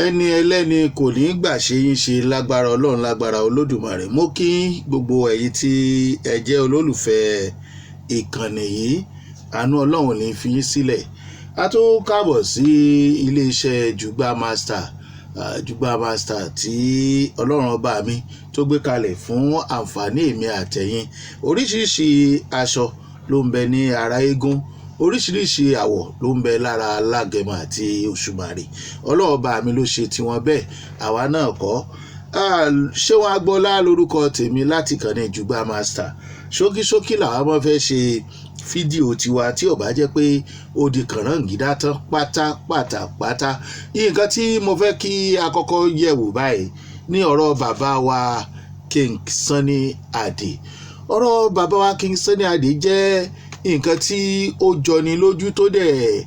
ẹni ẹlẹ́ni kò ní gbà ṣe yín ṣe lágbára ọlọ́run lágbára olódùmarè. Mo kí gbogbo ẹ̀yin tí ẹ jẹ́ olólùfẹ́ ìkànnì yìí, àánú ọlọ́run ní fi yín sílẹ̀. A tún káàbọ̀ sí iléeṣẹ́ Jugba Master tí ọlọ́run ọba mi tó gbé kalẹ̀ fún àǹfààní èmi àtẹ̀yin. Oríṣiríṣi aṣọ ló ń bẹ ní ara eégún, oríṣiríṣi àwọ̀ ló ń bẹ lára alágẹmọ àti òṣùmàrè. Ọlọ́run ọba mi ló ṣe tiwọn bẹ́ẹ̀, àwa náà kọ́. Ṣéun Agbọ́lá lórúkọ tèmi láti kànnì Jugba Master. Ṣókíṣókí làwọn máa fẹ́ ṣe fídíò tiwa tí ò bá jẹ́ pé ó di kànáńgídá tán pátápátá. Nǹkan tí mo fẹ́ kí a kọ́kọ́ yẹ̀wò báyìí ní ọ̀rọ̀ bàbá wa King Sunny Adé. Ọ̀rọ̀ bàbá wa King Sunny Adé jẹ́ nǹkan tí ó jọni lójú tó dẹ̀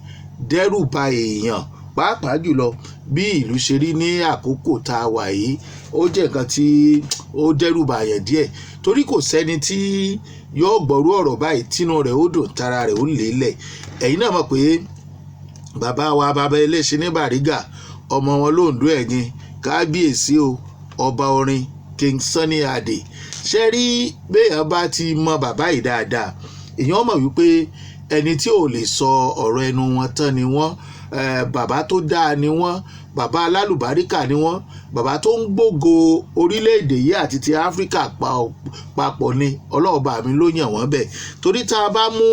dẹ́rù ba èèyàn, pàápàá jùlọ bí ìlú ṣe rí ní àkókò tá a wà yìí. Ó jẹ́ nǹkan tí ó dẹ́rù ba èèyàn díẹ̀, torí kò sẹ́ni tí yóò gbọ́rú ọ̀rọ̀ báyìí tínú rẹ̀ ó dùn, tara rẹ̀ ó lélẹ̀. Ẹ̀yin náà mọ̀ pé bàbá wa bàbá Eléṣin ní Bàrígà, ọmọ wọn lóńdó ẹ̀gìn, kábíyèsí o, ọba orin King Sunny Adé. Ṣé rí béèyàn bá ti mọ bàbá yìí dáadáa, èèyàn mọ̀ wípé ẹni tí ò lè sọ ọ̀rọ̀ ẹnu wọn tán ni wọ́n. Bàbá tó dáa ni wọ́n, bàbá alálùbáríkà ni wọ́n, bàbá tó ń gbógo orílẹ̀-èdè yìí àti ti Áfíríkà papọ̀ ni. Ọlọ́ọ̀bà mi ló yàn wọ́n bẹ́ẹ̀, torí tá a bá mú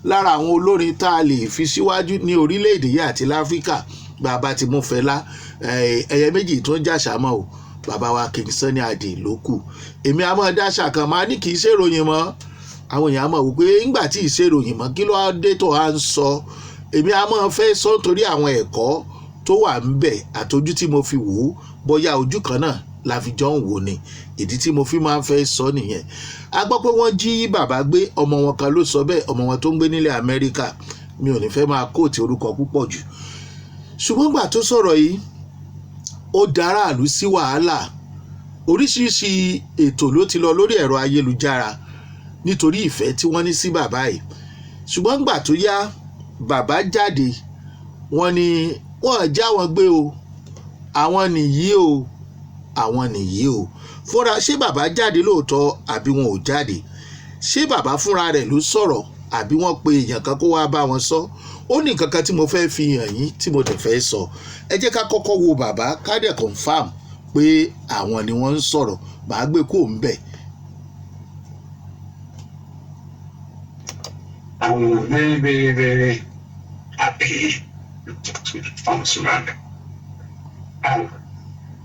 lára àwọn olórin tá a lè fi síwájú ní orílẹ̀-èdè yìí àti láfíríkà, bàbá ti mú Fẹlá, ẹyẹ méjì tó ń jàṣà mọ́ o, bàbá wa King Sunny Adé ló kù. Èmi a máa dáṣà kan máa ní kì í ṣèròyìn mọ́, àwọn èèyàn mọ̀ wípé ńgbà tí ì ṣèròyìn mọ́ kí ló dé tó à ń sọ. Èmi a máa fẹ́ sọ torí àwọn ẹ̀kọ́ tó wà ńbẹ̀ àtọ́jú tí mo fi wò ó, bóyá ojú kan náà la fi jọ ń wò ni. Ìdí tí mo fi máa ń fẹ́ sọ nìyẹn. A gbọ́ pé wọ́n jí bàbá gbé, ọmọ wọn kan ló sọ bẹ́ẹ̀, ọmọ wọn tó ń gbé nílẹ̀ Amẹ́ríkà. Mi ò ní fẹ́ máa kóòtì orúkọ púpọ̀ jù, ṣùgbọ́n gbà tó sọ̀rọ̀ yìí ó dáráàlú sí wàhálà. Oríṣiríṣi ètò ló ti lọ lórí ẹ̀rọ ayélujára nítorí ìfẹ́ tí wọ́n ní sí bàbá yìí. Ṣùgbọ́n gbà tó yá, bàbá jáde, wọ́n ní wọ́n já wọn gbé o, àwọn nìyí o, àwọn nìyí o. Fúnra ṣé bàbá jáde lóòótọ́ àbí wọn ò jáde? Ṣé bàbá fúnra rẹ̀ ló sọ̀rọ̀ àbí wọ́n pe èèyàn kan kó wá bá wọn sọ? Ó ní nǹkan kan tí mo fẹ́ fi hàn yín tí mo dẹ̀ fẹ́ sọ. Ẹ jẹ́ ká kọ́kọ́ wo bàbá ká dẹ̀ confam pé àwọn ni wọ́n ń sọ̀rọ̀. Màá gbé kó ń bẹ̀. I'm very, very, very happy to found surrounded.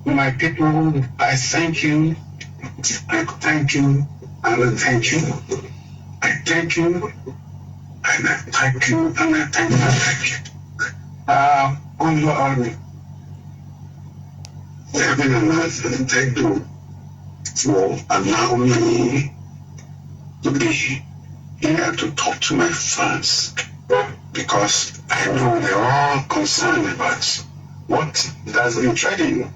My people, I thank you. I thank you. I will thank you. I thank you. And I thank you. And I thank you. I thank you. On your army. Heaven and earth, thank you for allowing me to be here to talk to my fans, because I know they're all concerned about what has been trending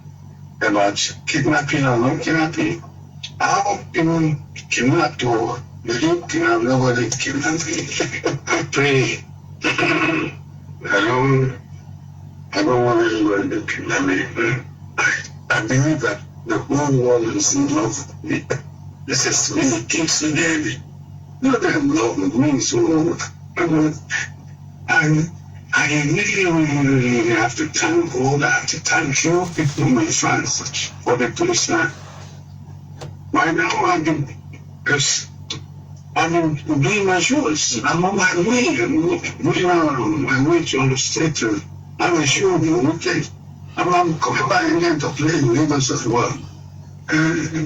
about kidnapping or not kidnapping. How people kidnap or they don't kidnap, nobody kidnap me. I pray. I don't want anyone to kidnap me. I believe that the whole world is in love with me. This is really King Sunny Adé. Not that I'm love with me, so I really have to thank God. I have to thank you people, my fans, for the policeman. Right now, I've been doing my shows. I'm on my way. I'm moving on my way to the state. I'm a show okay. I'm coming back again to play in Lagos as well.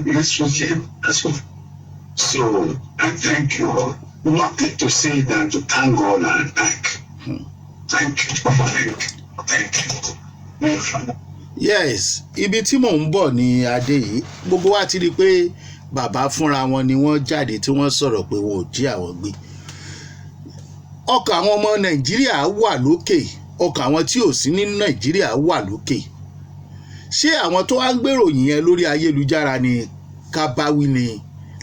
Next weekend, that's all. So I thank you all. Nothing to say than to thank God and thank you. Thank you. Yes, ibi tí mò ń bọ̀ ní Adé yìí, gbogbo wa ti rí i pé bàbá fúnra wọn ni wọ́n jáde tí wọ́n sọ̀rọ̀ pé wọn ò jí àwọn gbé. Ọkàn àwọn ọmọ Nàìjíríà wà lókè, ọkàn àwọn tí ò sí ní Nàìjíríà wà lókè. Ṣé àwọn tó wá ń gbèròyìn yẹn lórí ayélujára ni kábáwí ni?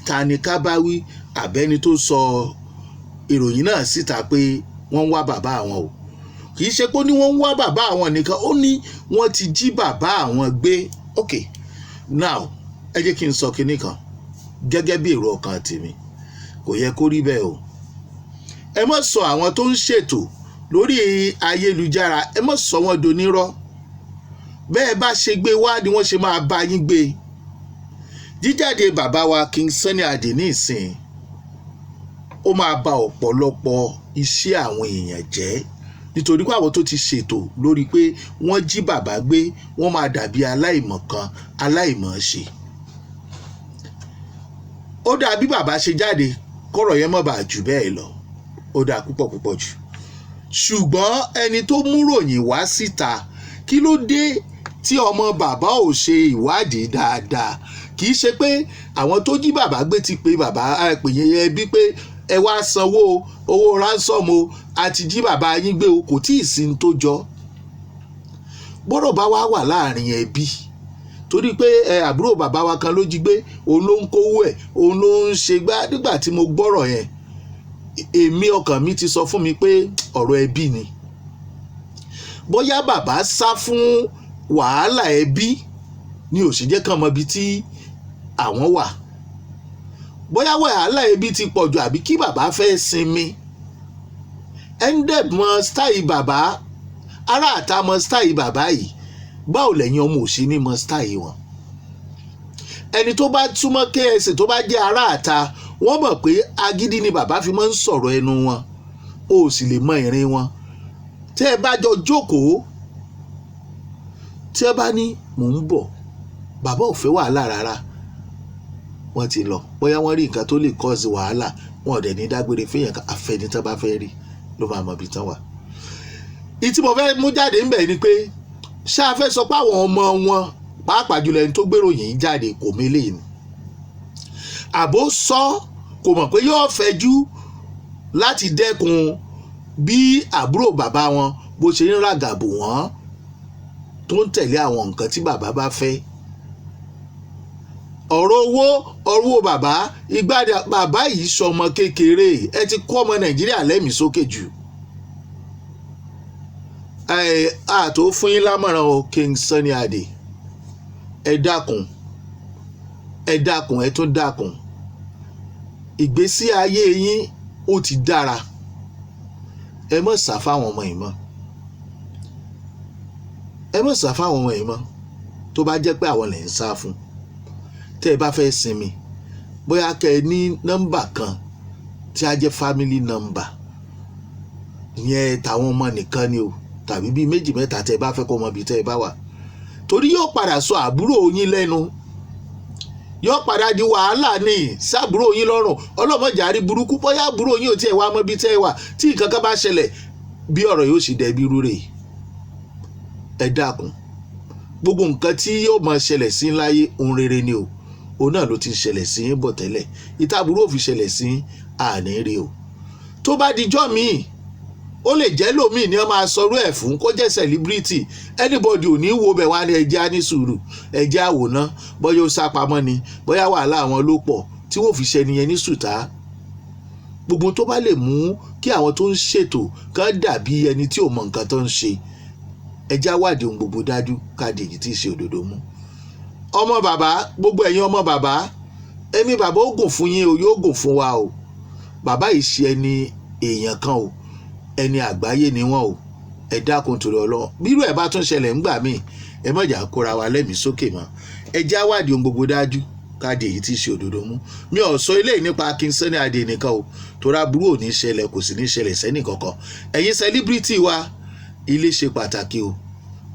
Ta ni kábáwí? Àbẹ́ni tó sọ ìròyìn náà síta pé wọ́n ń wá bàbá àwọn o. kì í ṣe pé ó ní wọ́n ń wá bàbá àwọn nìkan, ó ní wọ́n ti jí bàbá àwọn gbé. Ok, now ẹ jẹ́ kí n sọ kinní kan gẹ́gẹ́ bí èrò ọkàn tèmi, kò yẹ kó rí bẹ́ẹ̀ o. Ẹ má sọ àwọn tó ń ṣètò lórí ayélujára, ẹ má sọ wọ́n donírọ́. Bẹ́ẹ̀ bá ṣe gbé wá ni wọ́n ṣe máa bá yín gbé. Jíjáde bàbá wa King Sunny Adé ní ìsìn, ó máa ba ọ̀pọ̀lọpọ̀ iṣẹ́ àwọn èèyàn jẹ́, nítorí pé àwọn tó ti ṣètò lórí pé wọ́n jí bàbá gbé wọ́n máa dàbí aláìmọ̀kan aláìmọ̀ọ́ṣe. Ó dà bí bàbá ṣe jáde kọ́rọ̀ yẹn má bàa jù bẹ́ẹ̀ lọ, ó dà púpọ̀ púpọ̀ jù. Ṣùgbọ́n ẹni tó mú ròyìn wá síta, kí ló dé tí ọmọ bàbá ò ṣe ìwádìí dáadáa? Kì í ṣe pé àwọn tó jí bàbá gbé ti pè bàbá àpèyẹ ẹbí pé ẹ wá sanwó owó ransom o, àti jí bàbá yín gbé o, kò tí ì sí ní tó jọ. Bọ́rọ̀ bá wà láàrin ẹbí, torí pé àbúrò bàbá wa kan ló jí gbé, òun ló ń kówó ẹ̀, òun ló ń ṣe gbá. Nígbà tí mo gbọ́rọ̀ yẹn, èmi ọkàn mi ti sọ fún mi pé ọ̀rọ̀ ẹbí ni. Bóyá bàbá sá fún wàhálà ẹbí ni ò sì jẹ́ kàn mọ ibi tí àwọn wà. Bóyá wàhálà ẹbí ti pọ̀jù àbí kí bàbá fẹ́ sinmi. Ended mọ style bàbá, ará àta mọ style bàbá yìí, báwo lẹ́yìn ọmọ òṣì ní mọ style wọn? Ẹni tó bá túmọ̀ KSA tó bá jẹ́ ará àta, wọ́n mọ̀ pé agídí ni bàbá fi máa ń sọ̀rọ̀ ẹnu wọn, ó sì lè mọ ìrìn wọn. Tẹ́ ẹ bá jọ jókòó, tí ẹ bá ní mò ń bọ̀, bàbá ò fẹ́ wàhálà rárá, wọ́n ti lọ. Bóyá wọ́n rí nǹkan tó lè cause wàhálà, wọn ò dẹ̀ ní dágbére fẹ́yàn ká àfẹ́ni tán bá fẹ́ rí ló máa mọ ibi tán wà. Ìtí mo fẹ́ mú jáde ńbẹ̀ ni pé ṣá fẹ́ sọ pé àwọn ọmọ wọn, pàápàá jùlọ ẹni tó gbéròyìn jáde, kò mélé ni. Àbó sọ kò mọ̀ pé yóò fẹjú láti dẹ́kun bí àbúrò bàbá wọn bó ṣe ń ràgàbò wọ́n tó ń tẹ̀lé àwọn nǹkan tí bàbá bá fẹ́. Ọ̀rọ̀ owó bàbá, ìgbàdà bàbá yìí sọmọ kékeré, ẹ ti kọ́ ọmọ Nàìjíríà lẹ́mìí sókè jù. Àtò fún yín lámọ̀ràn o, King Sunny Adé, ẹ dákun, ẹ tún dákun. Ìgbésí ayé yín ó ti dára, ẹ má sá fáwọn ọmọ yìí mọ́. Ẹ má sá fáwọn ọmọ yìí mọ́ tó bá jẹ́ pé àwọn lè ń sá fún. Tẹ́ ẹ bá fẹ́ sinmi, bóyá kẹ́ ẹ ní nọ́mbà kan tí a jẹ́ family number, ìyẹn tàwọn ọmọ nìkan ni o, tàbí bíi méjì mẹ́ta tẹ́ ẹ bá fẹ́ kó mọ ibi tẹ́ ẹ bá wà. Torí yóò padà sọ àbúrò yín lẹ́nu, yóò padà di wàhálà ní sábúrò yín lọ́rùn. Ọlọ́mọjà rí burúkú, bóyá àbúrò yín ò tiẹ̀ wá mọ́ ibi tẹ́ ẹ wà, tí nǹkan kan bá ṣẹlẹ̀, bí ọ̀rọ̀ yóò sì dẹ̀bi rúre. Ẹ dákun, gbogbo nǹkan tí yóò máa ṣẹlẹ̀ sí láyé ohun rere ni o, òun náà ló ti ṣẹlẹ̀ sí yín bọ̀ tẹ́lẹ̀. Ìtàbúrò fi ṣẹlẹ̀ sí àní rí o. Tó bá dijọ́ míì, ó lè jẹ́ lòmíì ni wọ́n máa sọ̀rọ̀ ẹ̀ fún, kó jẹ́ celebrity, anybody ò ní wo bẹ̀ wá ní ẹjẹ́ á ní sùúrù, ẹjẹ́ àwòrán, bóyá ó sápamọ́ ni, bóyá wàhálà àwọn ló pọ̀ tí wọ́n fi ṣẹni yẹn ní sùtá. Gbogbo tó bá lè mú kí àwọn tó ń ṣètò kan dàbí ẹni tí ò mọ nǹkan tó ń ṣe, ẹjẹ́ àwádìí ohun gbogbo dájú káàdì èyí tí ì ṣe òdodo mú. Ọmọ bàbá, gbogbo ẹ̀yin ọmọ bàbá, ẹ̀mí bàbá ó gùn fún yín o, yóò gùn fún wa o. Bàbá yìí ṣe ẹni èèyàn kan o, ẹni àgbáyé ni wọ́n o. Ẹ dákun torí Ọlọ́run, bírú ẹ̀ bá tún ṣẹlẹ̀ ńgbà míì, ẹ má jà kóra wa lẹ́mìí sókè mọ́. Ẹ jẹ́ àwádìí ohun gbogbo dájú káàdì èyí tí ì ṣe òdodo mú. Mi ò sọ eléyìí nípa King Sunny Adé nìkan o, torí aburú ò ní ṣẹlẹ̀, kò sì ní ṣẹlẹ̀ sẹ́nì kankan. Ẹ̀yin celebrity wa, ilé ṣe pàtàkì o.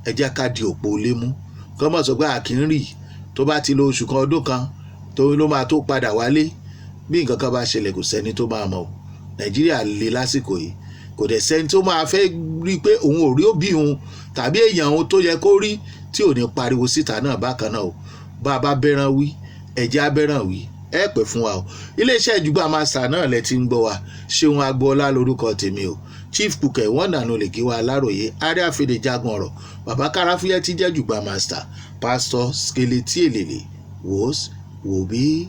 Ẹ jẹ́ ká di òpó ilé mú. Kọ́ mọ̀ sọ pé àkínrì tó bá ti lo oṣù kan ọdún kan tó ló máa tó padà wálé. Bí nǹkan kan bá ṣẹlẹ̀, kò sẹ́ni tó máa mọ̀ o. Nàìjíríà le lásìkò yìí, kò dẹ̀ sẹ́ni tó máa fẹ́ rí pé òun ò rí òbí òun tàbí èèyàn òun tó yẹ kó rí tí ò ní pariwo síta náà bákan náà o. Bá a bá bẹ́ràn wí, ẹ̀jẹ̀ á bẹ́ràn wí, ẹ pẹ́ fún wa o. Iléeṣẹ́ Ejugba Master náà lẹ ti ń gbọ́ wa. Ṣeun Agboola lórúkọ tèmi o. Chief Cook wọ́n dànù lè kí wa Aláròyé, ààrẹ àfẹ́dẹ̀ jagun ọ̀rọ̀, bàbá Káráfúyẹ́ tí jẹ́ Ejugba Master, Pastor Skeletie Elele, wòs wòbí.